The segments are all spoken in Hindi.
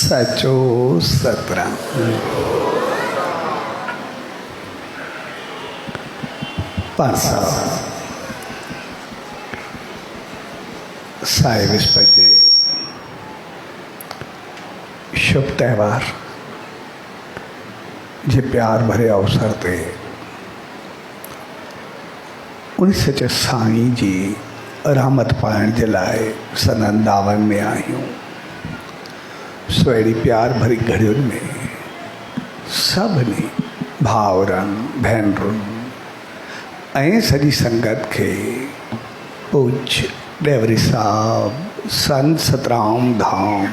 सचो सतराम। पासा साए विस्पति शुभ त्यौहार जे प्यार भरे अवसर ते उन सचे साईं जी रहमत पाइण जे लाइ सनंदावन में आहियूं। सोड़ी प्यार भरी घड़ियुनि में सभिनी भाउरनि भेनरुनि ऐं सॼी संगत खे पूज्य डेवरी साहब संत सतराम धाम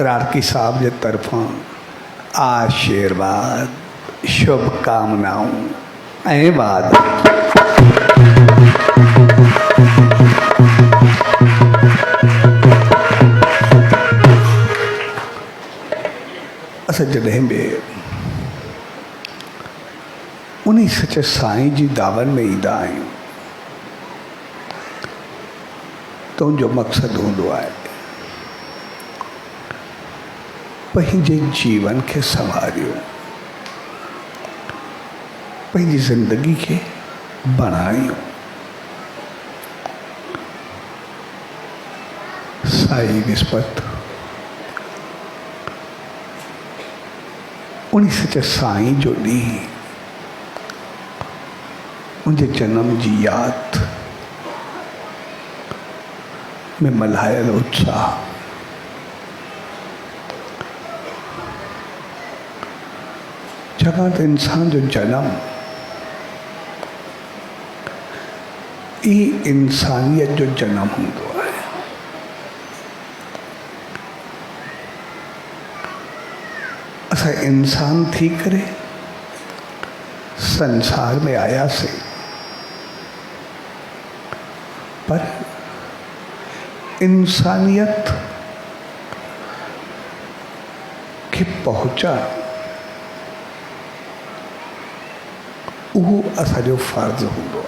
रारकी साहब जे तरफ़ां आशीर्वाद शुभकामनाऊं ऐं वादा। असां जॾहिं बि उन सचे साईं जी दावन में ईंदा आहियूं त उनजो मक़सदु हूंदो आहे पंहिंजे जीवन खे संवारियो, पंहिंजी ज़िंदगी खे बणायो। साईं विस्पत उन सचे साईं जो ॾींहुं उनके जन्म की याद में मल्हायल उत्साह जगह तो इंसान जो जन्म ई इंसानियत जो जन्म होंदो है। असा इंसान थी करे संसार में आया से पर इंसानियत के पहुंचा वो असांजो फर्ज होंदो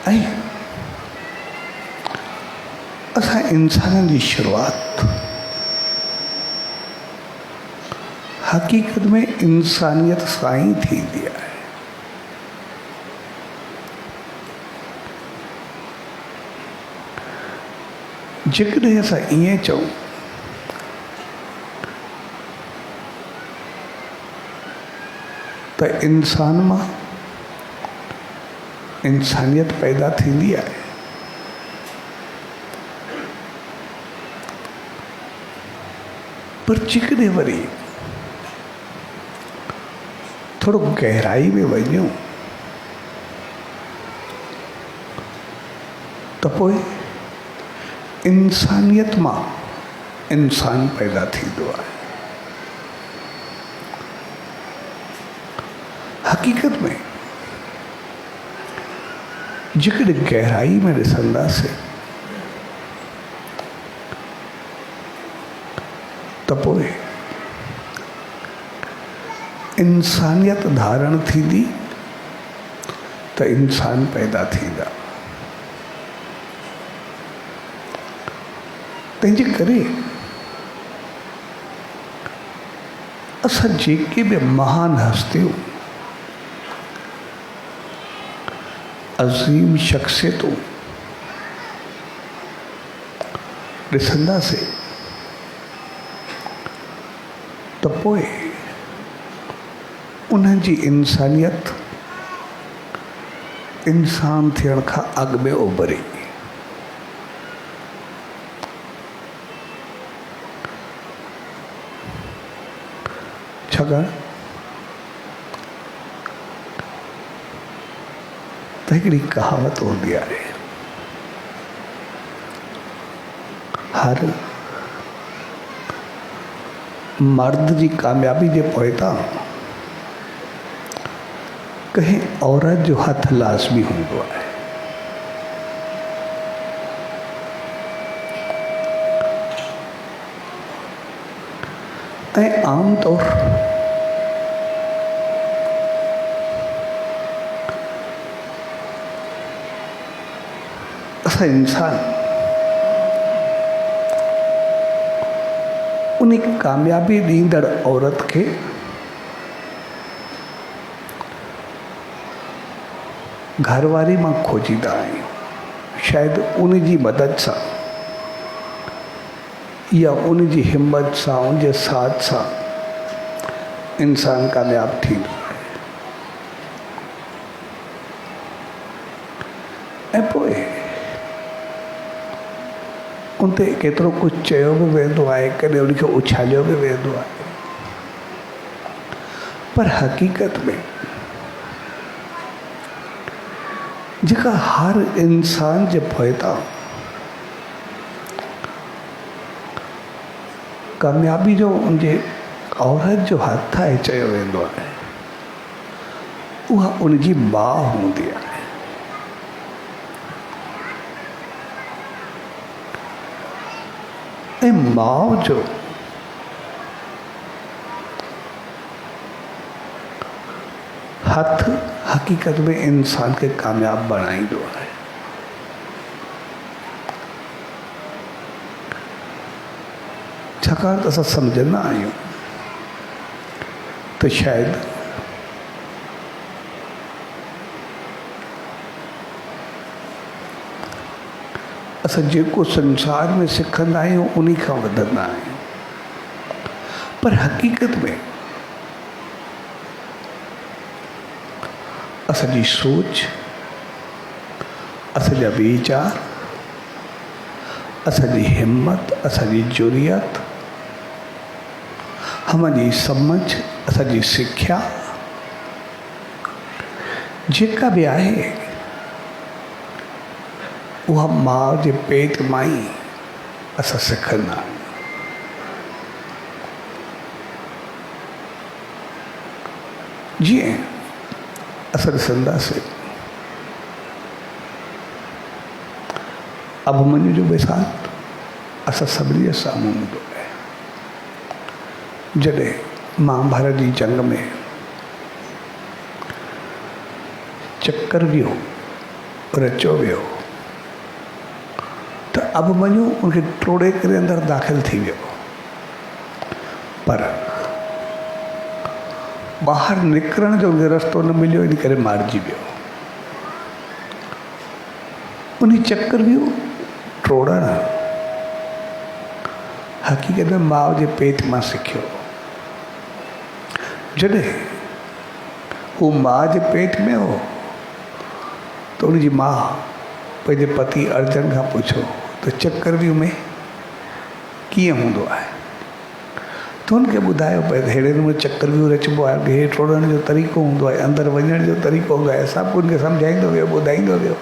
आहे। असां इंसाननि जी शुरुआत हकीकत में इंसानियत सां ही थींदी आहे। जेकॾहिं असां ईअं चऊं त इंसान मां इंसानियत पैदा थींदी आहे, पर जेकॾहिं वरी थोड़ो गहराई में वञूं त पोइ इंसानियत मां इंसान पैदा थींदो आहे। हकीकत में जेकॾहिं गहराई में ॾिसंदासीं त पोइ इंसानियत धारण थींदी त इंसान पैदा थींदा। तंहिंजे करे असां जेके भी महान हस्तियों अजीम शख्सियतों ॾिसंदासीं त पोइ उन्हनि जी इंसानियत इंसान थियण खां अॻु में उभरी। छाकाणि त हिकिड़ी कहावत हूंदी आहे, हर मर्द जी कामयाबी जे पोइतां कंहिं औरत जो हथ लाज़मी हूंदो आहे। ऐं आम तौर असां इंसान उन कामयाबी ॾींदड़ औरत खे घरवारी मां खोजींदा आहियूं। शायदि उन जी मदद सां या उन जी हिम्मत सां, उन जे साथ सां इंसान कामयाब थींदो आहे। ऐं पोइ उन ते केतिरो कुझु चयो बि वेंदो आहे, कॾहिं उनखे उछालियो बि वेंदो आहे, पर हक़ीक़त में जेका हर इंसान जे पोइतां कामयाबी जो उनजे औरत जो हथ आहे चयो वेंदो आहे, उहा उनजी माउ हूंदी आहे। ऐं माउ जो हथ हक़ीक़त में इंसान खे कामयाब बणाईंदो आहे। छाकाणि त असां सम्झंदा आहियूं त शायदि असां जेको संसार में सिखंदा आहियूं उन खां वधंदा आहियूं, पर हक़ीक़त में असांजी सोच, असांजा वीचार, असांजी हिम्मत, असांजी जुरियत, हमारी समझ, असांजी सिख्या जेका भी आहे उहा माउ जे पेट मां ई असां सिखंदा आहियूं। जीअं असां ॾिसंदासीं अभिमन्यु जो मिसाल असां सभिनी जे साम्हूं हूंदो आहे। जॾहिं महाभारत जी जंग में चक्कर वियो रचियो वियो त अभिमन्यु उनखे टोड़े करे अंदरि दाख़िल थी वियो, पर ॿाहिरि निकिरण जो रस्तो न मिलियो, इन करे मारिजी वियो। उन चक्कर वियो टोड़ण हक़ीक़त में माउ जे पेट मां सिखियो। जॾहिं हू माउ जे पेट में हो त उनजी माउ पंहिंजे पति अर्जुन खां पुछो त चक्रव्यूह में कीअं हूंदो आहे, त हुनखे ॿुधायो पियो त अहिड़े नमूने चक्रव्यूह रचिबो आहे, हेठि टोड़ण जो तरीक़ो हूंदो आहे, अंदरि वञण जो तरीक़ो हूंदो आहे। सभु उनखे सम्झाईंदो वियो, ॿुधाईंदो वियो।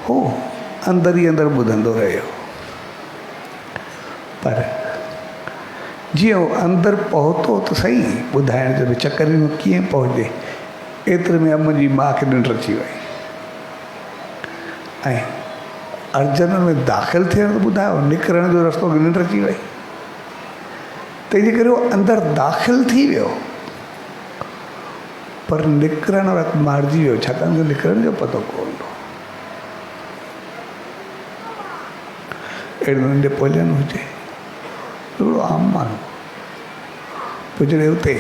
हो अंदरि ई अंदरि ॿुधंदो रहियो, पर जीअं उहो अंदरि पहुतो त सही ॿुधाइण जो चक्रव्यूह में कीअं पहुचे, एतिरे में मुंहिंजी माउ खे निंड अची वई ऐं अर्जुन में दाख़िल थियण ॿुधायो, निकिरण जो रस्तो निंड अची वई। तंहिंजे करे उहो अंदरि दाख़िल थी वियो, पर निकिरण वक़्तु मारिजी वियो, छाकाणि त निकिरण जो पतो कोन हो। अहिड़े नंढे पोलियन हुजे, हिकिड़ो आम माण्हू पोइ जॾहिं हुते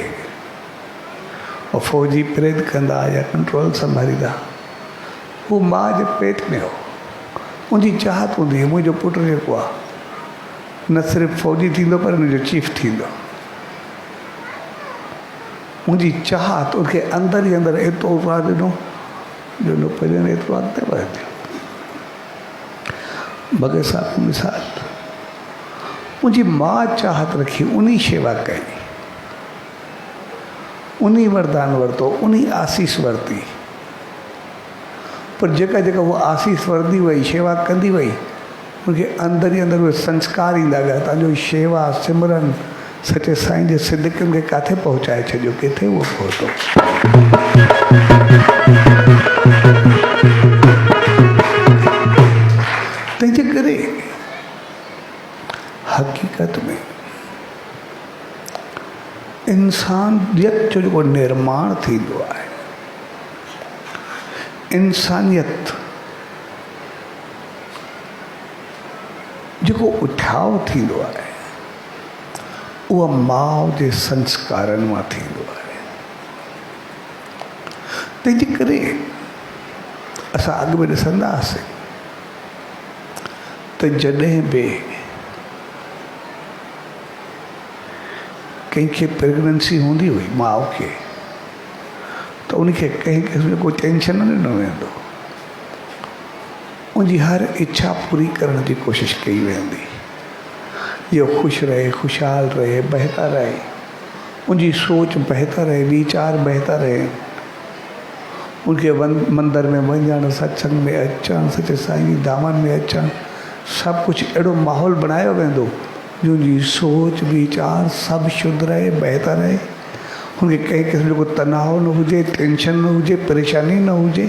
फ़ौजी प्रेरित कंदा या कंट्रोल संभालींदा, हू माउ जे पेट में हो। मुंहिंजी चाहत हूंदी हुई मुंहिंजो पुटु जेको आहे न सिर्फ़ु फ़ौजी थींदो पर हुनजो चीफ थींदो। मुंहिंजी चाहत उनखे अंदरि ई अंदरि एतिरो उत्साह ॾिनो जो नेपोलियन एतिरो अॻिते वधियो। भगत साहब मिसाल, मुंहिंजी माउ चाहत रखी, उन शेवा कई, उन वरदान वरितो, उन आसीस वरिती, पर जेका जेका उहा आसीस वरंदी वई, शेवा कंदी वई, उनखे अंदरि ई अंदरि उहे संस्कार ईंदा विया। तव्हांजो शेवा सिमरन सचे साईं जे सिद्दीक़नि खे किथे पहुचाए छॾियो, किथे उहो पहुतो। तंहिंजे करे हक़ीक़त में इंसानियत जो जेको निर्माण थींदो आहे, इंसानियत जेको उठाव थींदो आहे, उहा माउ जे संस्कारनि मां थींदो आहे। तंहिंजे करे असां अॻु में ॾिसंदासीं त जॾहिं बि कंहिंखे प्रेगनेंसी हूंदी हुई माउ खे, त उनखे कंहिं क़िस्म जो कोई टेंशन न ॾिनो वेंदो, उनजी हर इच्छा पूरी करण जी कोशिशि कई वेंदी, जो ख़ुशि रहे, ख़ुशहाल रहे, बहितर रहे, उनजी सोच बहितर रहे, वीचार बहितर रहे, उनखे मंदर में वञणु, सत्संग में अचणु, सचे साईं जी धामनि में अचणु, सभु कुझु अहिड़ो माहौल बनायो वेंदो जंहिंजी सोच वीचार सभु शुद्ध रहे, बहितर रहे, हुनखे कंहिं क़िस्म जो को तनाव न हुजे, टेंशन न हुजे, परेशानी न हुजे।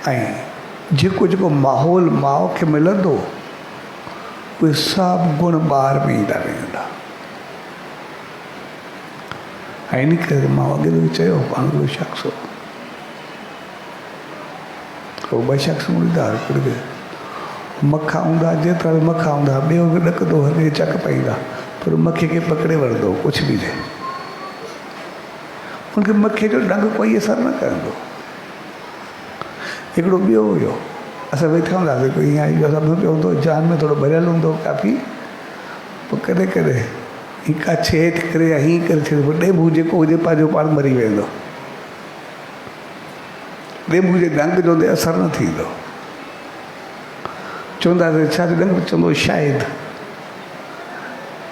ऐं जेको जेको माहौल माउ खे मिलंदो उहे सभु गुण ॿार में ईंदा वेंदा। ऐं इन करे मां अॻे बि चयो, पाण ॿ शख़्स हो, ॿ शख़्स हूंदा, मखा हूंदा, जेतिरा बि मखा हूंदा, ॿियो बि ॾकंदो हले, चक पाईंदा, पर मखे खे पकिड़े वठंदो, कुझु बि थिए उनखे मखे जो डंग कोई असरु न कंदो। हिकिड़ो ॿियो हुयो, असां वेठा हूंदासीं, कोई ईअं आई असां पियो हूंदो, जान में थोरो भरियलु हूंदो काफ़ी, पोइ कॾहिं कॾहिं हीअं का छेद करे या हीअं करे छॾियो, ॾेबू जेको हुजे पंहिंजो पाण मरी वेंदो, ॾेबू जे डंग जो असरु न थींदो। चवंदासीं छा डंग, चवंदो शायदि,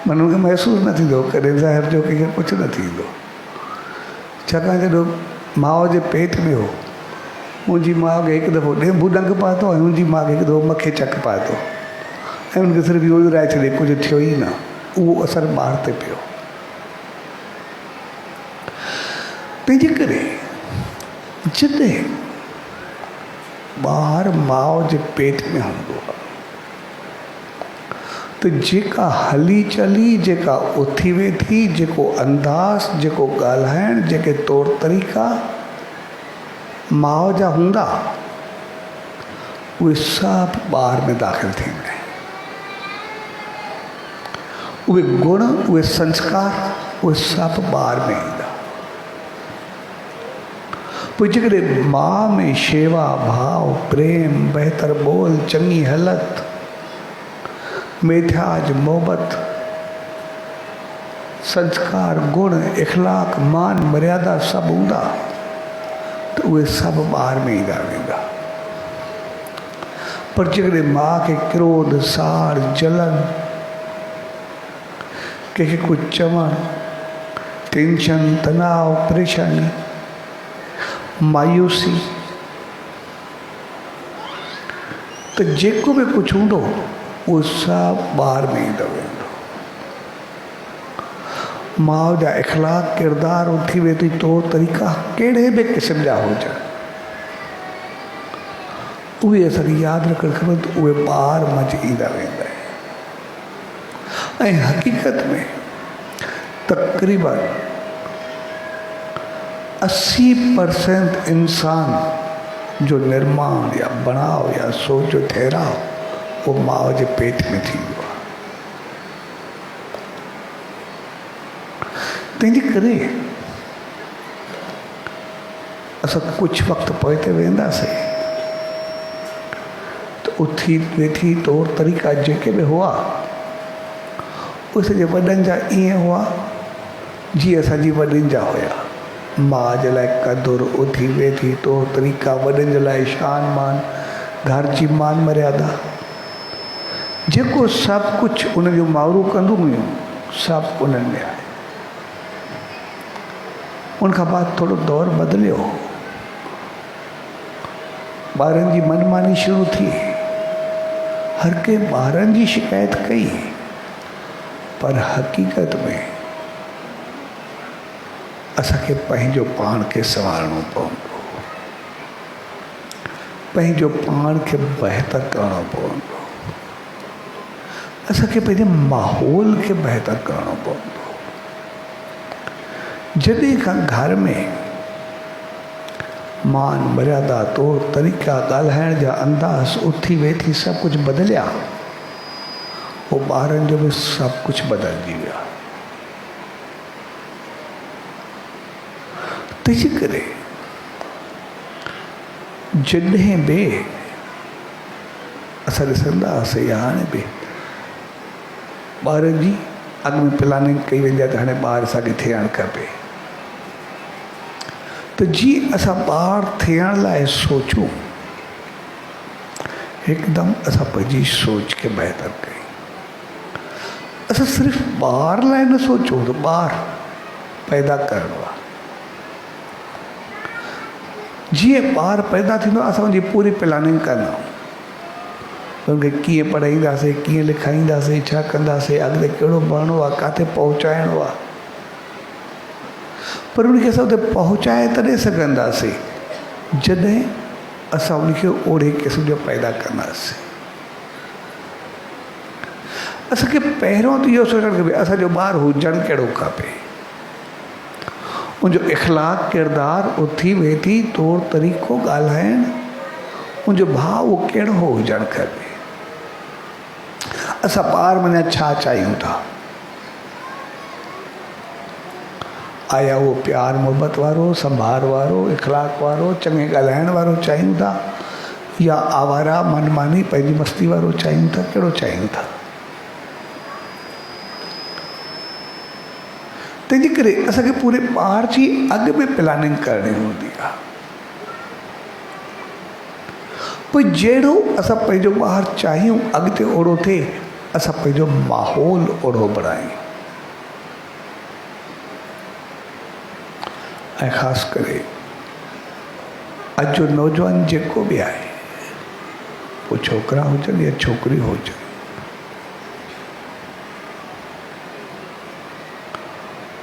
माना हुनखे महसूसु न थींदो, कॾहिं ज़ाहिर जो कंहिंखे कुझु न थींदो, छाकाणि जॾहिं माउ जे पेट में हो, मुंहिंजी माउ खे हिकु दफ़ो ॾेबू डंग पातो ऐं मुंहिंजी माउ खे हिकु दफ़ो मखे चक पातो, ऐं हुनखे सिर्फ़ु इहो विराए छॾे, कुझु थियो ई न, उहो असरु ॿार ते पियो। तंहिंजे करे जॾहिं ॿार माउ जे पेट में हूंदो आहे त जेका हली चली, जेका उथी वेठी, जेको अंदाज़, जेको ॻाल्हाइण, जेके तौर तरीक़ा माउ जा हूंदा, उहे सभु ॿार में दाख़िल थींदा आहिनि। उहे गुण, उहे संस्कार, उहे सभु ॿार में ईंदा। पोइ जेकॾहिं माउ में शेवा भाव, प्रेम, बहितर ॿोल, चङी हालत, मिठास, मोहबत, संस्कार, गुण, इख़लाक़, मान मर्यादा सभु हूंदा त उहे सभु ॿार में ईंदा वेंदा। पर जेकॾहिं माउ खे क्रोध, साड़, जलन, कंहिंखे कुझु चवणु, टेंशन, तनाव, परेशानी, मायूसी, त जेको बि कुझु हूंदो उहो सभु ॿार में ईंदो वेंदो। माउ जा इख़लाक़, किरदार, उथी वेठी तौर तरीक़ा कहिड़े बि क़िस्म जा हुजनि, उहे असांखे यादि रखणु खपे त उहे ॿार मंझि ईंदा वेंदा आहिनि। ऐं हक़ीक़त में तक़रीबन 80% इंसान जो निर्माण या बणाव या सोच जो ठहराव उहो माउ जे पेट में थींदो आहे। तंहिंजे करे असां कुझु वक़्तु पोइ ते वेंदासीं त उथी वेठी तौर तरीक़ा जेके बि हुआ उहे सॼे वॾनि जा ईअं हुआ जीअं असांजी वॾनि जा हुया। माउ जे लाइ क़दुरु, उथी वेठी तौर तरीक़ा, वॾनि जे लाइ शान मान, घर जी मान मर्यादा, जेको सभु कुझु उन जूं माउरूं कंदियूं हुयूं सभु उन्हनि में आहे। उनखां बाद थोरो दौरु बदिलियो, ॿारनि जी मनमानी शुरू थी, हर कंहिं ॿारनि जी शिकायत कई, पर हक़ीक़त में असांखे पंहिंजो पाण खे संभालणो पवंदो, पंहिंजो पाण खे बहितर करणो पवंदो, असांखे पंहिंजे माहौल खे बहितर करणो पवंदो। जॾहिं खां घर में मान मर्यादा, तौर तरीक़ा, ॻाल्हाइण जा अंदाज़, उथी वेठी सभु कुझु बदिलिया, वो ॿारनि जो बि सभु कुझु बदिलजी वियो आहे। तंहिंजे करे जॾहिं बि असां ॾिसंदा हुआसीं या हाणे बि ॿारनि जी अॻु में प्लानिंग कई वेंदी आहे त हाणे ॿार असांखे थियणु खपे, त जीअं असां ॿार थियण लाइ सोचूं हिकदमि असां पंहिंजी सोच खे बहितर कयूं। असां सिर्फ़ु ॿार लाइ न सोचूं त ॿार पैदा करिणो आहे। जीअं ॿार पैदा थींदो असां हुनजी पूरी प्लानिंग कंदा आहियूं, हुनखे कीअं पढ़ाईंदासीं, कीअं लिखाईंदासीं, छा कंदासीं, अॻिते कहिड़ो पढ़णो आहे, किथे पहुचाइणो आहे। पर उनखे असां हुते पहुचाए तॾहिं सघंदासीं जॾहिं असां उनखे ओड़े क़िस्म जो पैदा कंदासीं। असांखे पहिरियों त इहो सोचणु खपे असांजो ॿारु हुजणु कहिड़ो खपे, उनजो इख़लाक़ किरदारु उथी वेठी तौरु तरीक़ो ॻाल्हाइणु, उनजो भाव उहो कहिड़ो हुजणु खपे। असां ॿार माना छा चाहियूं था? आया उहो प्यार मोहबत वारो, संभार वारो, इख़लाक़ वारो, चङे ॻाल्हाइण वारो चाहियूं था, या आवारा मनमानी पंहिंजी मस्ती वारो चाहियूं था? कहिड़ो चाहियूं था? तंहिंजे करे असांखे पूरे ॿार जी अॻु में प्लानिंग करणी हूंदी आहे। पोइ जहिड़ो असां पंहिंजो ॿारु चाहियूं अॻिते ओड़ो थिए, असां पंहिंजो माहौल ओड़ो बणायूं। ऐं ख़ासि करे अॼु जो नौजवान जेको बि आहे, पोइ छोकिरा हुजनि या छोकिरियूं हुजनि,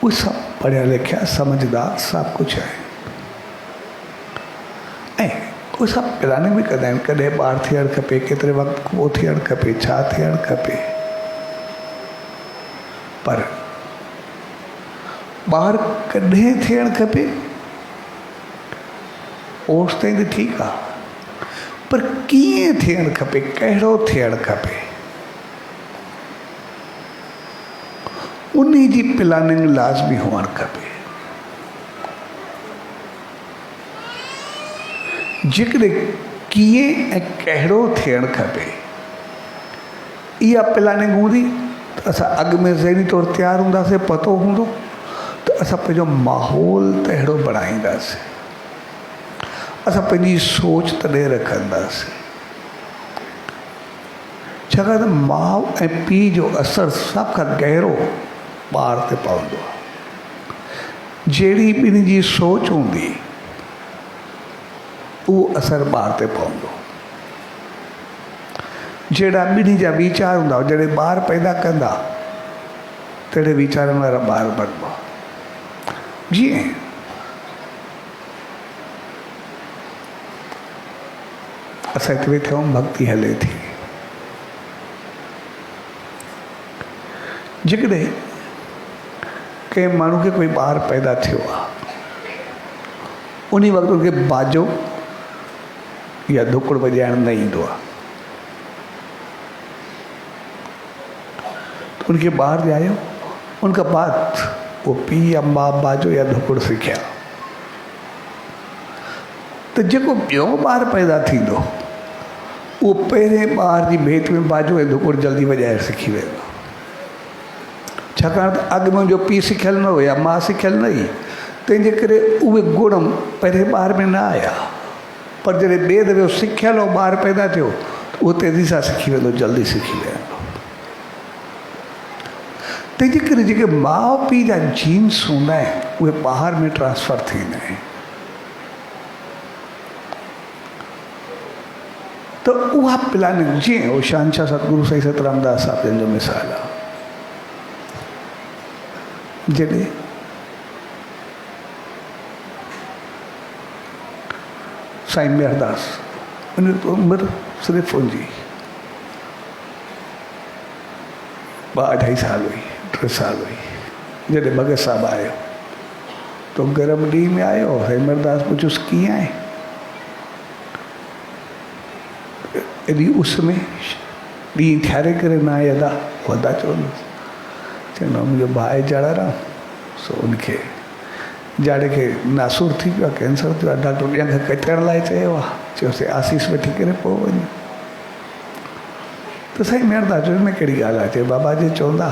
उहे सभु पढ़िया लिखिया समझदार सभु कुझु आहे, ऐं उहे सभु प्लानिंग बि कंदा आहिनि कॾहिं ॿारु थियणु खपे, केतिरे वक़्तु पोइ थियणु खपे, छा थियणु खपे। पर ॿारु कॾहिं थियणु खपे ओसि ताईं त ठीकु आहे, पर कीअं थियणु खपे, कहिड़ो थियणु खपे, उन जी प्लानिंग लाज़मी हुअणु खपे। जेकॾहिं कीअं ऐं कहिड़ो थियणु खपे इहा प्लानिंग हूंदी त असां अॻु में ज़हनी तौरु तयारु हूंदासीं, पतो हूंदो त असां पंहिंजो माहौल त अहिड़ो बणाईंदासीं, असां पंहिंजी सोच तॾहिं रखंदासीं। छाकाणि त माउ ऐं पीउ जो असरु सभ खां गहिरो ॿार ते पवंदो आहे। जहिड़ी ॿिन्ही जी सोच हूंदी उहो असरु ॿार ते पवंदो। जहिड़ा ॿिन्ही जा वीचार हूंदा, जॾहिं ॿार पैदा कंदा तहिड़े वीचारनि वारा ॿार बणिबा। जीअं असां हिते वेठा आहियूं, भक्ति हले थी, जेकॾहिं कंहिं माण्हू खे कोई ॿारु पैदा थियो आहे, उन वक़्तु उनखे बाजो या धुकुड़ वॼाइणु न ईंदो आहे, तो उनखे ॿारु ॼायो, उनखां बाद वो पीउ या माउ बाजो या धुकुड़ सिखिया, त जेको ॿियो ॿारु पैदा थींदो उहो पहिरें ॿार जी भेट में बाजो ऐं धुकुड़ जल्दी वॼाइणु सिखी वेंदो। छाकाणि त अॻु में मुंहिंजो पीउ सिखियलु न हो या माउ सिखियलु न हुई, तंहिंजे करे उहे गुण पहिरें ॿार में न आया। पर जॾहिं ॿिए दफ़े सिखियलु ॿारु पैदा थियो त उहो तेज़ी सां सिखी वेंदो, जल्दी सिखी वेंदो। तंहिंजे करे जेके माउ पीउ जा जीन्स हूंदा आहिनि उहे ॿार में ट्रांसफर थींदा आहिनि। त उहा प्लानिंग, जीअं उहो शहंशाह सतगुरु साईं सतरामदास साहिब जन जो मिसाल आहे, जॾहिं साईं मेहरदास, उन उमिरि सिर्फ़ु उनजी 2-2.5 साल हुई, 3 साल हुई, जॾहिं भगत साहिबु आयो तो गरम ॾींहं में आयो। साईं मेहरदास पुछियुसि कीअं आहे? एॾी उस में ॾींहुं ठारे करे न आया वॾा चवंदुसि चवंदो मुंहिंजो भाउ जाड़ा रहा सो उनखे जाड़े खे नासूर थी पियो आहे कैंसर थियो आहे डॉक्टर ॼंघ कटण लाइ चयो आहे चयोसीं आसीस वठी करे पोइ वञो त साईं महिरदास चयो हिन में कहिड़ी ॻाल्हि आहे चयो बाबा जी चवंदा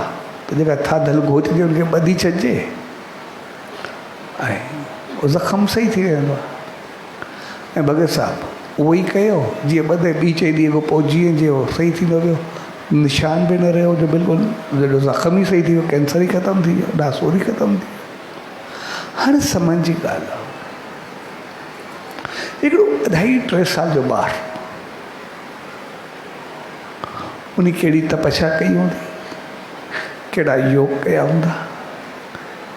त जेका थाधल घोच हुजे हुनखे ॿधी छॾिजे ऐं उहो ज़ख़्म सही थी वेंदो आहे ऐं भगत साहिबु उहो ई कयो जीअं ॿधे ॿी चई ॾींहं खां पोइ जीअं जीअं सही थींदो वियो निशान बि न रहियो जो बिल्कुलु जॾहिं ज़ख़्म ई सही थी वियो कैंसर ई ख़तमु थी वियो नासूर ई ख़तमु थी वियो हाणे समझ जी ॻाल्हि आहे हिकिड़ो 2.5-3 साल जो ॿारु उन कहिड़ी तपस्या कई हूंदी कहिड़ा योग कया हूंदा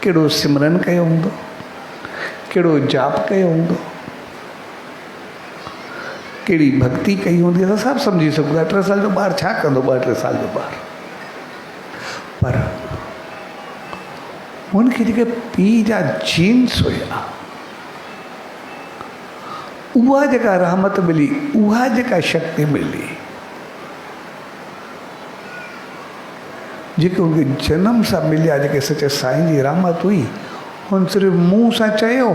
कहिड़ो सिमरन कयो हूंदो कहिड़ो जाप कयो हूंदो कहिड़ी भक्ति कई हूंदी असां सभु सम्झी सघूं था 3 साल जो ॿारु छा कंदो 2-3 साल जो ॿारु पर हुनखे जेके पीउ जा जीन्स हुया उहा जेका रहमत मिली उहा जेका शक्ति मिली जेके उनखे जनम सां मिलिया जेके सचे साईं जी रहमत हुई हुन सिर्फ़ु मुंहुं सां चयो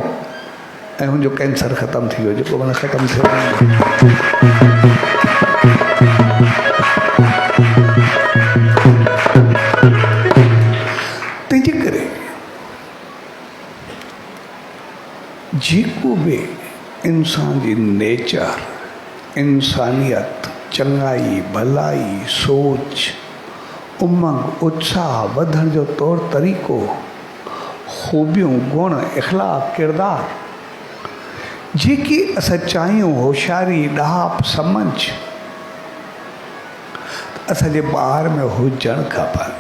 ऐं हुनजो कैंसर ख़तमु थी वियो जेको माना ख़तमु थियो तंहिंजे करे जेको बि इंसान जी नेचर इंसानियत चङाई भलाई सोच उमंग उत्साह वधण जो तौर तरीक़ो ख़ूबियूं गुण इख़लाक़ किरदार जेकी असां चाहियूं होशियारी ॾाप समझ असांजे ॿार में हुजणु खपनि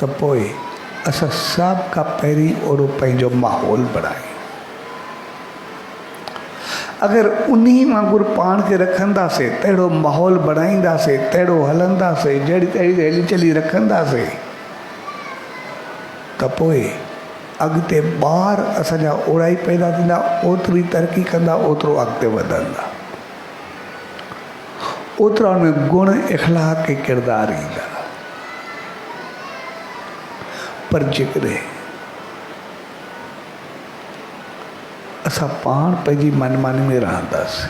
त पोइ असां सभ खां पहिरीं ओहिड़ो पंहिंजो माहौल बणायूं अगरि उन वांगुरु पाण खे रखंदासीं तहिड़ो माहौल बणाईंदासीं तहिड़ो हलंदासीं जहिड़ी तहिड़ी हली चली रखंदासीं त पोइ अॻिते ॿार असांजा ओड़ा ई पैदा थींदा ओतिरी तरक़ी कंदा ओतिरो अॻिते वधंदा ओतिरा उनमें गुण इख़लाक़ के किरदार ईंदा पर जेकॾहिं असां पाण पंहिंजी मनमानी में रहंदासीं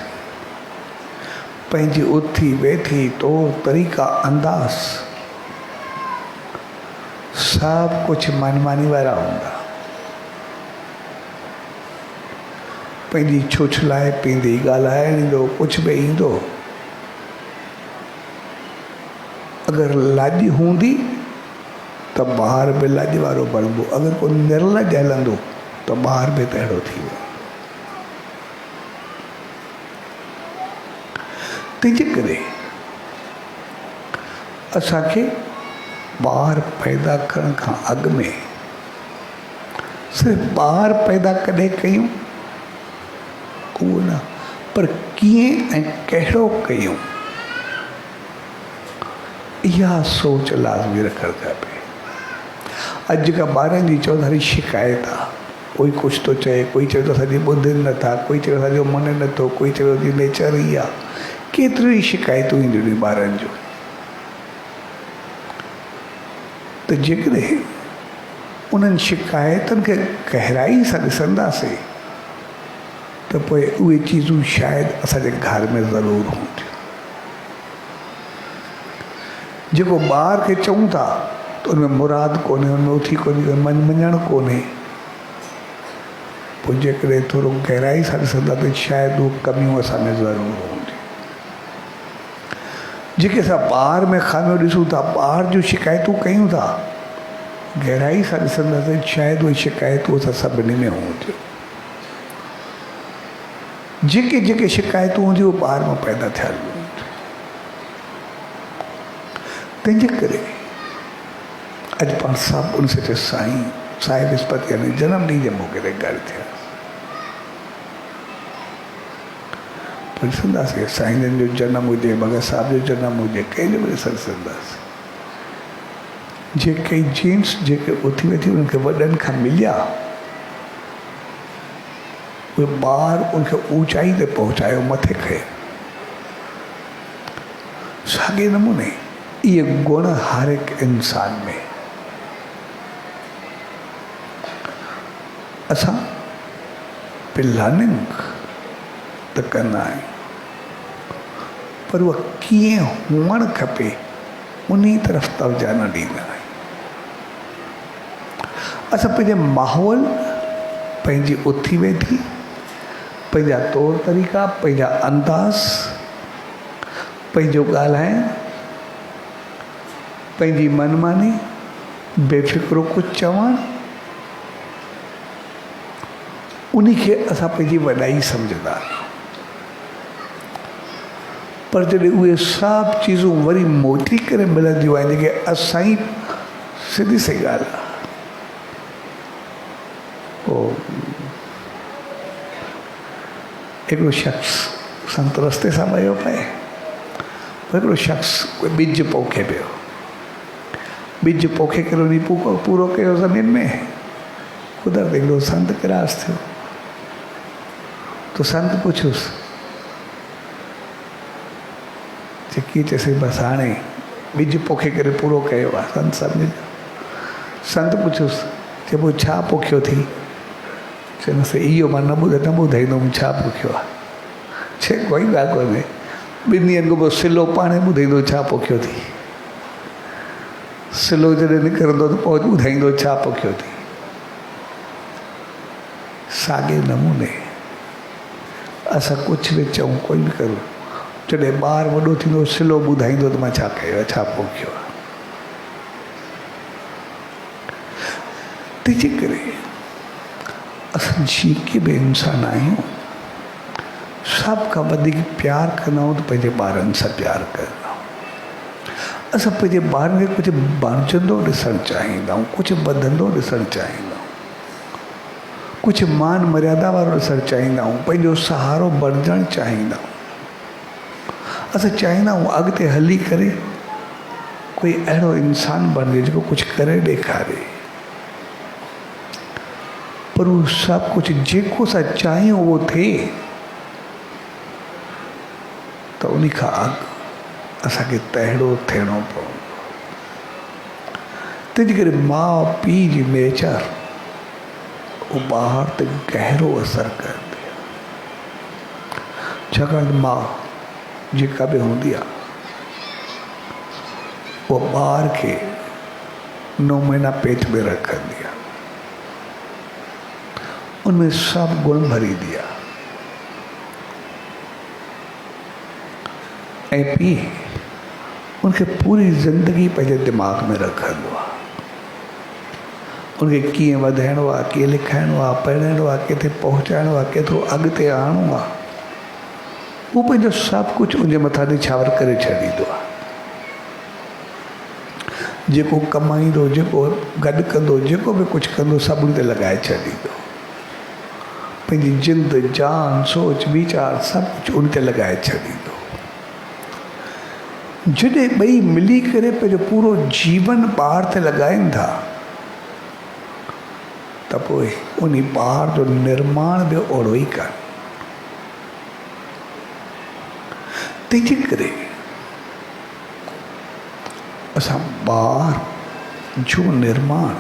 पंहिंजी उथी वेठी तौर तरीक़ा अंदाज़ सभु कुझु मनमानी वारा हूंदा पंहिंजी छुछलाए पींदी ॻाल्हाइण ईंदो कुझु बि ईंदो अगरि लाॼ हूंदी त ॿार बि लाॼ वारो बणिबो अगरि को निर्लज हलंदो त ॿार बि तहिड़ो थी वियो तंहिंजे करे असांखे ॿार पैदा करण खां अॻु में सिर्फ़ु ॿार पैदा कॾहिं कयूं उहो न पर कीअं ऐं कहिड़ो कयूं इहा सोच लाज़मी रखणु खपे अॼु खां ॿारनि जी चौधारी शिकायत आहे कोई कुझु थो चए कोई चए थो असांजी ॿुधनि नथा कोई चए असांजो मनु नथो कोई चए थो नेचर ई आहे केतिरियूं ई शिकायतूं ईंदियूं आहिनि ॿारनि जूं त जेकॾहिं उन्हनि शिकायतुनि खे गहराई सां ॾिसंदासीं त पोइ उहे चीज़ूं शायदि असांजे घर में ज़रूरु हूंदियूं जेको ॿार खे चऊं था त उनमें मुराद कोन्हे उनमें उथी कोन्हे मञणु कोन्हे पोइ जेकॾहिं थोरो गहराई सां ॾिसंदा त शायदि उहे कमियूं असांमें ज़रूरु हूंदियूं जेके असां ॿार में खामियूं ॾिसूं था ॿार जूं शिकायतूं कयूं था गहराई सां ॾिसंदासीं शायदि उहे शिकायतूं असां सभिनी में हूंदियूं जेके जेके शिकायतूं हूंदियूं उहे ॿार मां पैदा थियल हूंदियूं तंहिंजे करे अॼु पाण सभु उन सचे साईं साहिब विस्पति यानी जनम ॾींहं जे मौक़े ते गॾु थिया ॾिसंदासीं साईं जन जो जनम हुजे भगत साहिब जो जनम हुजे कंहिंजो बि ॾिसंदासीं जेके जीन्स जेके उथी वेठी उन्हनि खे वॾनि खां मिलिया उहे ॿार उनखे ऊचाई ते पहुचायो मथे खे साॻे नमूने ये गुण हर एक इंसान में असां प्लानिंग त कंदा आहियूं, पर उहा कीअं हुअणु खपे उन तरफ़ तवजा न ॾींदा आहियूं। असां पंहिंजे माहौल, पंहिंजी उथी वेठी, पंहिंजा तौर तरीक़ा, पंहिंजा अंदाज़, पंहिंजो ॻाल्हाइण, पंहिंजी मनमानी, बेफ़िक्रो कुझु चवणु, उन खे असां पंहिंजी वॾाई सम्झंदा आहियूं। पर जॾहिं उहे सभु चीज़ूं वरी मोटी करे मिलंदियूं आहिनि, जेके असांजी सिधी सही ॻाल्हि आहे, पोइ हिकिड़ो शख़्स संत रस्ते सां वियो पए, हिकिड़ो शख़्स कोई ॿिज पोखे पियो, ॿिज पोखे करे उन पूरो कयो ज़मीन में, कुदरत हिकिड़ो संत क्रॉस थियो। तो संत पुछियुसि कीअं, चइसि बसि हाणे ॿिज पोखे करे पूरो कयो आहे। संत सम्झ, संत पुछियुसि चइबो छा पोखियो थी? चइसि इहो मां न ॿुधाईंदुमि छा पोखियो आहे। चए कोई ॻाल्हि कोन्हे, ॿिनि ॾींहंनि खां पोइ सिलो पाणे ॿुधाईंदो छा पोखियो थी। सिलो जॾहिं निकिरंदो त पोइ ॿुधाईंदो छा पोखियो थी। साॻे नमूने असां कुझु बि चऊं, कोई बि करूं, जॾहिं ॿार वॾो थींदो सिलो ॿुधाईंदो त मां छा कयो आहे, छा पोखियो आहे। तंहिंजे करे असां जेके बि इंसान आहियूं, सभ खां वधीक प्यार कंदा आहियूं त पंहिंजे ॿारनि सां प्यार कंदा आहियूं। असां पंहिंजे ॿारनि खे कुझु बणजंदो ॾिसणु चाहींदा आहियूं, कुझु वधंदो ॾिसणु चाहींदा आहियूं, कुझु मान मर्यादा वारो ॾिसणु चाहींदा आहियूं, पंहिंजो सहारो बणजणु चाहींदा आहियूं। असां चाहींदा आहियूं अॻिते हली करे कोई अहिड़ो इंसान बणे जेको कुझु करे ॾेखारे। पर उहो सभु कुझु जेको असां चाहियूं उहो थिए त उन खां अॻु असांखे तहिड़ो थियणो पवंदो। तंहिंजे करे माउ पीउ जी नेचर उहो ॿार ते गहरो असरु कंदी आहे। छाकाणि माउ जेका बि हूंदी आहे उहा ॿार खे 9 महीना पेट में रखंदी आहे, उनमें सभु गुण भरींदी आहे, ऐं पीउ उनखे पूरी ज़िंदगी पंहिंजे दिमाग़ में रखंदो आहे। उनखे कीअं वधाइणो आहे, कीअं लिखाइणो आहे, पढ़ाइणो आहे, किथे पहुचाइणो आहे, केतिरो अॻिते आणणो आहे, उहो पंहिंजो सभु कुझु उनजे मथां निछावर करे छॾींदो आहे। जेको कमाईंदो, जेको गॾु कंदो, जेको बि कुझु कंदो, सभु उन ते लॻाए छॾींदो। पंहिंजी जिंद, जान, सोच, वीचार सभु कुझु उन ते लॻाए छॾींदो। जॾहिं ॿई मिली करे पंहिंजो पूरो जीवन ॿार ते लॻाइनि था त पोइ उन ॿार जो निर्माण बि ओड़ो ई कनि। तंहिंजे करे असां ॿार जो निर्माण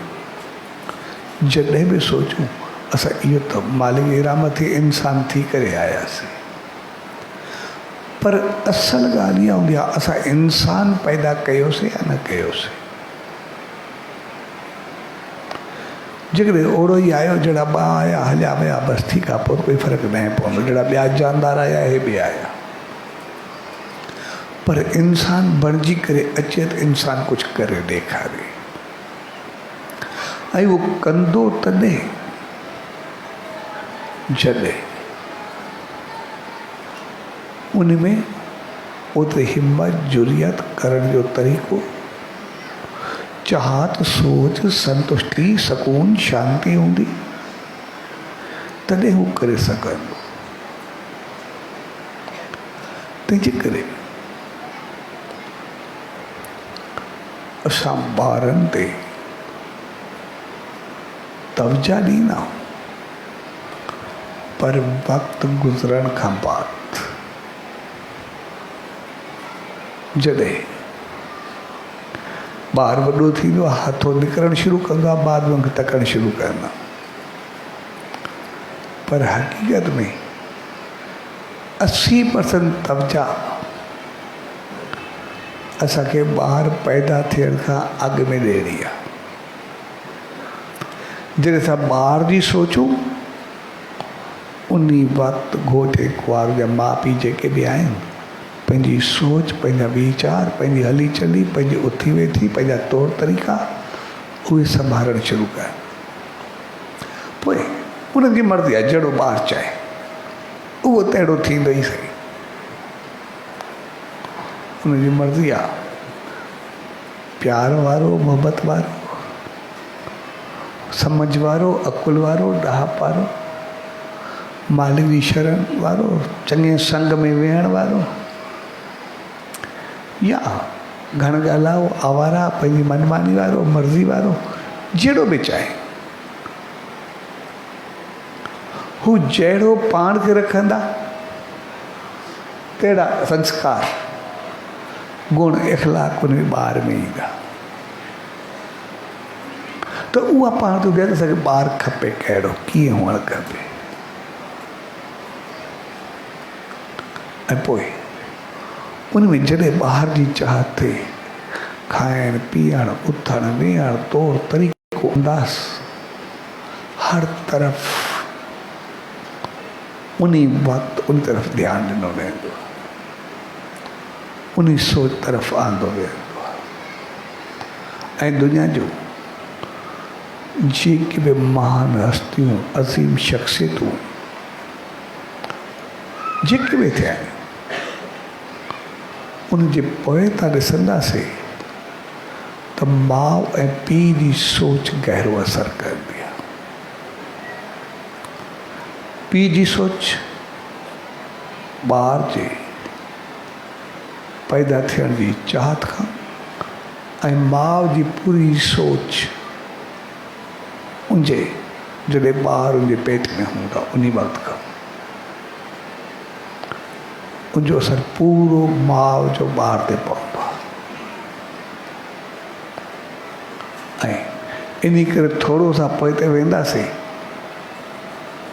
जॾहिं बि सोचूं, असां इहो त मालिक इनाम थी इंसान थी करे आयासीं, पर असल ॻाल्हि इहा हूंदी आहे असां इंसान पैदा कयोसीं या न कयोसीं। जेकॾहिं ओड़ो ई आयो जहिड़ा ॿ आया हलिया विया बसि ठीकु आहे, पोइ कोई फ़र्क़ु न पवंदो। जहिड़ा ॿिया जानदार आया हे बि आया, पर इंसान बणिजी करे अचे त इंसान कुझु करे ॾेखारे, ऐं उहो कंदो तॾहिं जॾहिं उन में ओतिरी हिम्मत, जुरियत, करण जो तरीक़ो, चाहत, सोच, संतुष्टि, सुकून, शांति हूंदी, तॾहिं हू करे सघंदो। तंहिंजे करे असां ॿारनि ते तवजा ॾींदा आहियूं, पर वक़्तु गुज़रण खां बाद जॾहिं ॿार वॾो थींदो आहे, हथो निकिरणु शुरू कंदो आहे, बाद में तकणु शुरू कंदा। पर हक़ीक़त में 80% तवजा असांखे ॿार पैदा थियण खां अॻु में ॾियणी आहे। जॾहिं असां ॿार जी सोचूं, उन वक़्तु घोट कुंवार जा माउ पीउ जेके बि आहिनि, पंहिंजी सोच, पंहिंजा वीचार, पंहिंजी हली चली, पंहिंजी उथी वेठी, पंहिंजा तौर तरीक़ा उहे संभालणु शुरू कनि। पोइ उन्हनि जी मर्ज़ी आहे, जहिड़ो ॿारु चाहे उहो तहिड़ो थींदो ई सही। उनजी मर्ज़ी आहे, प्यार वारो, मोहबत वारो, समझ वारो, अकुल वारो, ॾाहप वारो, मालिक जी शरण वारो, चङे संग में वेहण वारो, या घण ॻाल्हाओ, आवारा, पंहिंजी मनमानी वारो, मर्ज़ी वारो, जहिड़ो बि चाहे। हू जहिड़ो पाण खे रखंदा, तहिड़ा संस्कार, गुण, इख़लाक़ उन ॿार में ईंदा। त उहा पाण तो ॿुधाए असांखे ॿारु खपे कहिड़ो, कीअं हुअणु खपे। ऐं पोइ उन में जॾहिं ॿार जी चाहत थिए, खाइणु पीअणु, उथणु वेहणु, तौर तरीक़ो, अंदाज़, हर तरफ़ उन वक़्तु उन तरफ़ ध्यानु ॾिनो वेंदो, उन सोच तरफ़ आंदो वेंदो आहे। ऐं दुनिया जो जेके बि महान हस्तियूं, अज़ीम शख़्सियतूं जेके बि थिया आहिनि, उनजे पोइ था ॾिसंदासीं त माउ ऐं पीउ जी सोच गहरो असरु कंदी आहे। पीउ जी सोच ॿार जे पैदा थियण जी चाहत खां, ऐं माउ जी पूरी सोच उनजे जॾहिं ॿार उनजे पेट में हूंदा उन वक़्त खां, उनजो असरु पूरो माउ जो ॿार ते पवंदो आहे। ऐं इन करे थोरो सा पोइ ते वेंदासीं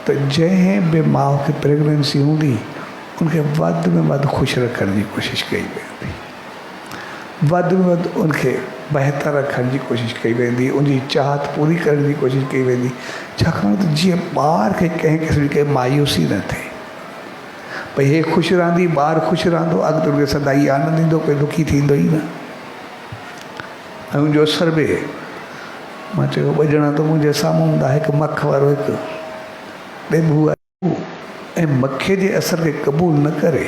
त जंहिं बि माउ खे प्रेगनेंसी हूंदी, उनखे वधि में वधि ख़ुशि रखण जी कोशिशि कई वेंदी, वधि में वधि उनखे बहितर रखण जी कोशिशि कई वेंदी, उनजी चाहत पूरी करण जी कोशिशि कई वेंदी, छाकाणि त जीअं ॿार खे कंहिं क़िस्म जी मायूसी न थिए। भई हे ख़ुशि रहंदी, ॿारु ख़ुशि रहंदो, अॻिते उनखे सदाई आनंद ईंदो, कोई दुखी थींदो ई न। ऐं उनजो असर बि, मां चयो ॿ ॼणा त मुंहिंजे साम्हूं हूंदा, हिकु मख वारो, हिकु ॿेबू आहे, ऐं मखे जे असर खे क़बूल न करे,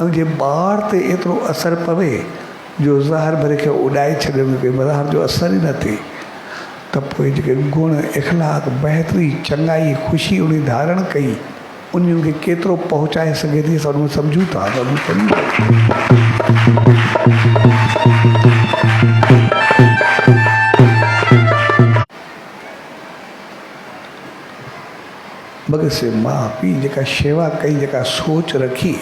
ऐं जे ॿार ते एतिरो असरु पवे जो ज़हर भरे खे उॾाए छॾियो, कोई ज़हर जो असर ई न थिए, त पोइ जेके गुण, इख़लाक़, बहितरी, चङाई, ख़ुशी उन धारण कई, उन खे केतिरो पहुचाए सघे थी, असां उन सम्झूं था। भगत से माउ पीउ जेका शेवा कई, जेका सोच रखी,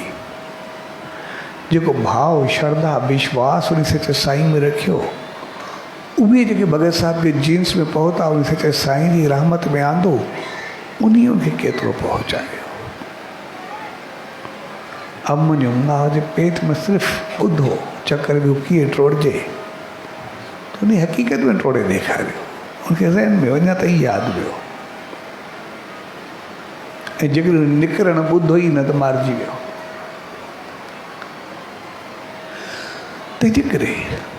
जेको भाव, श्रद्धा, विश्वास उन सच्चे साईं में रखियो, उहे जेके भगत साहब के जीन्स में पहुता, उन सच्चे साईं जी रहमत में आंदो, उन्हीं उनखे केतिरो पहुचायो। अब मुंहिंजो माउ जे पेट में सिर्फ़ु ॿुधो चकर वियो कीअं टोड़जे, त उन हक़ीक़त में टोड़े ॾेखारियो, उनखे ज़हन में अञा ताईं यादि वियो। ऐं जेकॾहिं निकिरणु ॿुधो ई न त मारिजी वियो। तंहिंजे करे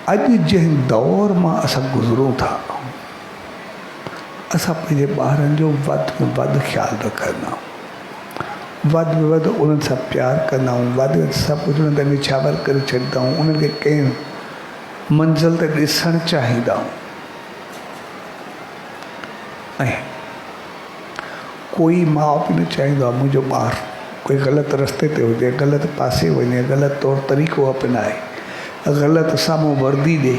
अॼु जंहिं दौर मां असां गुज़रूं था, असां पंहिंजे ॿारनि जो वधि में वधि ख़्यालु रखंदा आहियूं, वधि में वधि उन्हनि सां प्यारु कंदा आहियूं, वधि में सभु कुझु उन्हनि ते निछावर करे छॾींदा आहियूं, उन्हनि खे कंहिं मंज़िल ते ॾिसणु चाहींदा आहियूं। ऐं कोई माउ पीउ न चाहींदो आहे मुंहिंजो ॿारु कोई ग़लति रस्ते ते हुजे, ग़लति पासे वञे, ग़लति तौरु तरीक़ो अपनाए, ग़लति साम्हूं वर्दी ॾे,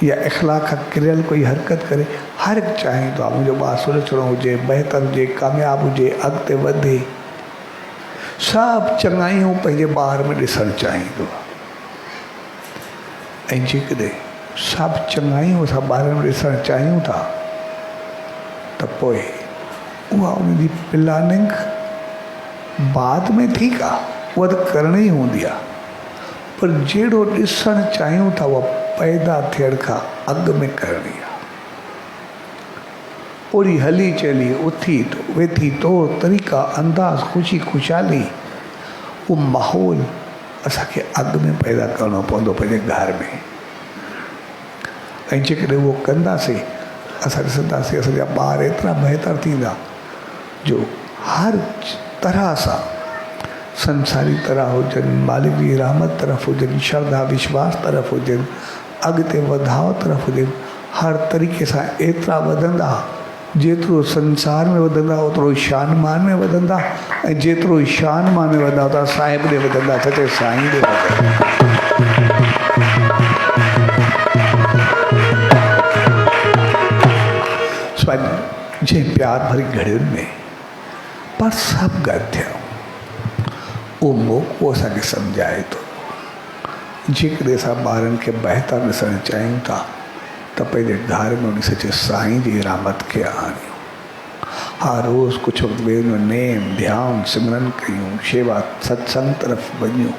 या इख़लाक़ खां किरियल कोई हरकत करे। हर हिकु चाहींदो आहे मुंहिंजो ॿारु सुलझणो हुजे, बहितर हुजे, कामयाबु हुजे, अॻिते वधे। सभु चङाइयूं पंहिंजे ॿार में ॾिसणु चाहींदो आहे। ऐं जेकॾहिं सभु चङाइयूं असां ॿारनि में ॾिसणु चाहियूं था त पोइ उहा उनजी प्लानिंग बाद में ठीकु आहे, उहा त करणी ई हूंदी आहे, पर जहिड़ो ॾिसणु चाहियूं था उहा पैदा थियण खां अॻु में करणी आहे। ओड़ी हली चली उथी वेठी तौर तरीक़ा अंदाज़ ख़ुशी ख़ुशहाली उहो माहौल असांखे अॻु में पैदा करिणो पवंदो पंहिंजे घर में। ऐं जेकॾहिं उहो कंदासीं असां ॾिसंदासीं असांजा ॿार एतिरा बहितर थींदा जो हर तरह सां संसारी तरह हुजनि, मालिक जी रहमत तरफ़ हुजनि, श्रद्धा विश्वास तरफ़ हुजनि, अॻिते वधाव तरफ़ हुजनि, हर तरीक़े सां एतिरा वधंदा जेतिरो संसार में वधंदा ओतिरो शान मान में वधंदा, ऐं जेतिरो शान मान में वधंदा ओतिरा साहिब ॾे वधंदा, सचे साईं ॾे वधंदा। जंहिं प्यार भरी घड़ियुनि में पर सभु गॾु थिया उहो मौक़ो असांखे सम्झाए थो। जेकॾहिं असां ॿारनि खे बहितर ॾिसणु चाहियूं था त पंहिंजे घर में उन सचे साईं जी रहमत खे आणियूं। हर रोज़ु कुझु वक़्तु वेह नेम ध्यानु सिमरन कयूं, शेवा सत्संग तरफ़ वञूं,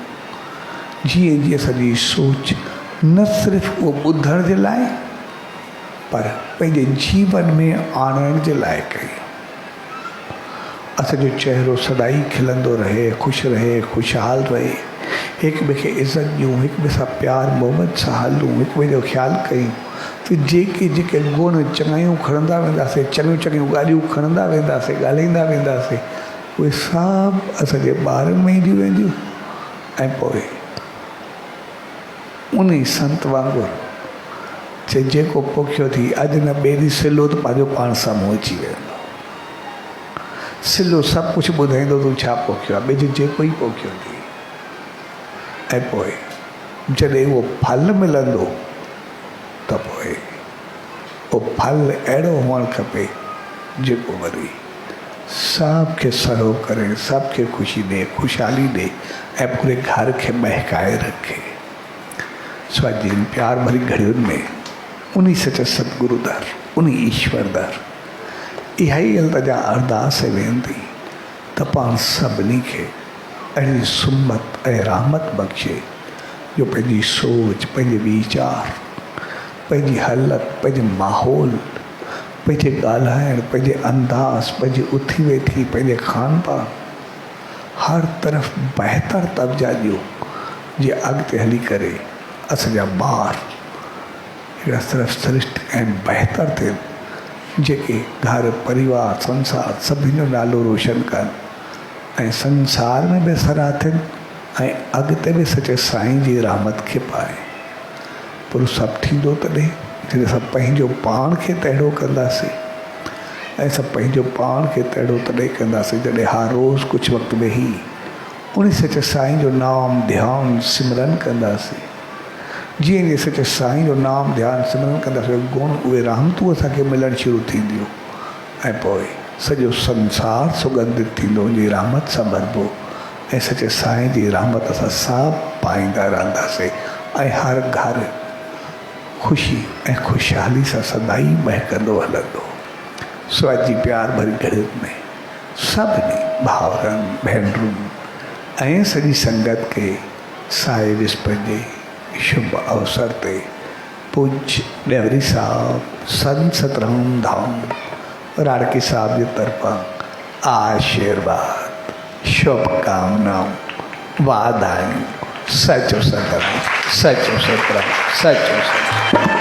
जीअं जीअं असांजी सोच न सिर्फ़ु उहो ॿुधण जे लाइ पर पंहिंजे जीवन में आणण जे लाइ कयूं। असांजो चहिरो सदाई खिलंदो रहे, ख़ुशि रहे, ख़ुशहाल रहे, हिक ॿिए खे इज़त ॾियूं, हिक ॿिए सां प्यार मोहबत सां हलूं, हिक ॿिए जो ख़्यालु कयूं त जेके जेके गुण चङाइयूं खणंदा वेंदासीं, चङियूं चङियूं ॻाल्हियूं खणंदा वेंदासीं, ॻाल्हाईंदा वेंदासीं, उहे सभु असांजे ॿारनि में ईंदियूं वेंदियूं। ऐं पोइ उन संत वांगुरु चए जेको पोखियो थी अॼु न ॿिए ॾींहुं सिलो त पंहिंजो पाण साम्हूं अची वेंदो। सिलो सभु कुझु ॿुधाईंदो तूं छा पोखियो आहे, ॿिए जो जेको ई पोखियो थी। ऐं पोइ जॾहिं उहो फल मिलंदो त पोइ उहो फल अहिड़ो हुअणु खपे जेको वरी सभ खे सरो करे, सभ खे ख़ुशी ॾे, ख़ुशहाली ॾे ऐं पूरे घर खे महकाए रखे। स्वाधीन प्यार भरी घड़ियुनि में उन सचे सतगुरु दर, उन ईश्वर दर इहा ई अल्तजा अरदास वेंदी त पाण सभिनी खे अहिड़ी सुमत ऐं रहमत बख़्शे जो पंहिंजी सोच, पंहिंजे वीचार, पंहिंजी हलत, पंहिंजे माहौल, पंहिंजे ॻाल्हाइण, पंहिंजे अंदाज़, पंहिंजी उथी वेठी, पंहिंजे खान पान हर तरफ़ बहितर तब्जा ॾियो जीअं अॻिते हली करे असांजा ॿार अहिड़ा सर्वश्रेष्ठ ऐं बहितर थियनि, जेके घर परिवार संसार सभिनी जो नालो रोशन कनि ऐं संसार में बि सराहनि ऐं अॻिते बि सचे साईं जी रहमत खे पाए। पर सभु थींदो तॾहिं जॾहिं असां पंहिंजो पाण खे तहिड़ो कंदासीं ऐं असां पंहिंजो पाण खे तहिड़ो तॾहिं कंदासीं जॾहिं हर रोज़ु कुझु वक़्तु वेही उन सचे साईं जो नाम ध्यानु सिमरन कंदासीं। जीअं जीअं सचे साईं जो नाम ध्यानु सिमरन कंदासीं गुण उहे रहमतूं असांखे मिलणु शुरू थींदियूं ऐं पोइ सॼो संसार सुगंधित थींदो उनजी रहमत सां भरिबो ऐं सचे साईं जी रहमत असां सभु पाईंदा रहंदासीं ऐं हर घर ख़ुशी ऐं ख़ुशहाली सां सदाई महकंदो हलंदो। स्वाजी प्यार भरी घड़ियुनि में सभिनी भाउरनि भेनरुनि ऐं सॼी संगत खे साए विस्पति जे शुभ अवसर ते पूज्य ॾेवरी साहब संत सतराम धाम राड़की साहब जे तरफ़ां आशीर्वाद शुभकामनाऊं वाधायूं। सचो सतराम, सचो सतराम, सचो सतराम।